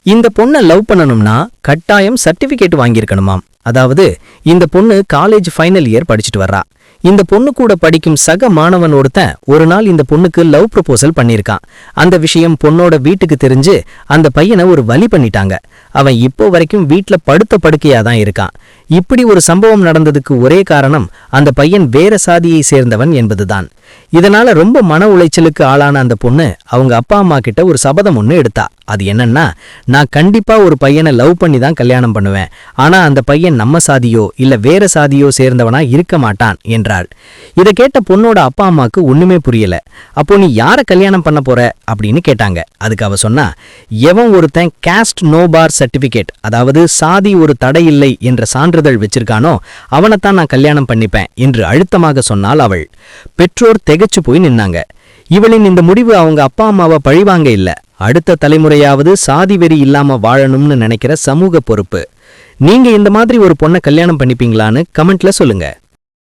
இந்த பொண்ணை லவ் பண்ணணும்னா கட்டாயம் சர்டிபிகேட் வாங்கியிருக்கணுமாம். அதாவது இந்த பொண்ணு காலேஜ் ஃபைனல் இயர் படிச்சுட்டு வர்றா. இந்த பொண்ணு கூட படிக்கும் சக மாணவன் ஒருத்தன் ஒரு நாள் இந்த பொண்ணுக்கு லவ் ப்ரொபோசல் பண்ணியிருக்கான். அந்த விஷயம் பொண்ணோட வீட்டுக்கு தெரிஞ்சு அந்த பையனை ஒரு வழி பண்ணிட்டாங்க. அவன் இப்போ வரைக்கும் வீட்ல படுத்த படுக்கையா தான் இருக்கான். இப்படி ஒரு சம்பவம் நடந்ததுக்கு ஒரே காரணம் அந்த பையன் வேற சாதியை சேர்ந்தவன் என்பதுதான். இதனால ரொம்ப மன உளைச்சலுக்கு ஆளான அந்த பொண்ணு அவங்க அப்பா அம்மா கிட்ட ஒரு சபதம் ஒண்ணு எடுத்தா. அது என்னன்னா, நான் கண்டிப்பா ஒரு பையனை லவ் பண்ணி தான் கல்யாணம் பண்ணுவேன். ஆனா அந்த பையன் நம்ம சாதியோ இல்ல வேற சாதியோ சேர்ந்தவனா இருக்க மாட்டான் என்றாள். இதை கேட்ட பொண்ணோட அப்பா அம்மாக்கு ஒண்ணுமே புரியல. அப்போ நீ யார கல்யாணம் பண்ண போற அப்படின்னு கேட்டாங்க. அதுக்கு அவ சொன்னா, எவன் ஒருத்தன் காஸ்ட் நோ பார் சர்டிபிகேட், அதாவது சாதி ஒரு தடை இல்லை என்ற சான்றிதழ் வச்சிருக்கானோ அவனைத்தான் நான் கல்யாணம் பண்ணிப்பேன் என்று அழுத்தமாக சொன்னாள் அவள். பெற்றோர் திகைச்சு போய் நின்னாங்க. இவளின் இந்த முடிவு அவங்க அப்பா அம்மாவை பழிவாங்க இல்ல, அடுத்த தலைமுறையாவது சாதி வெறி இல்லாம வாழணும்னு நினைக்கிற சமூக பொறுப்பு. நீங்க இந்த மாதிரி ஒரு பொண்ணை கல்யாணம் பண்ணிப்பீங்களான்னு கமெண்ட்ல சொல்லுங்க.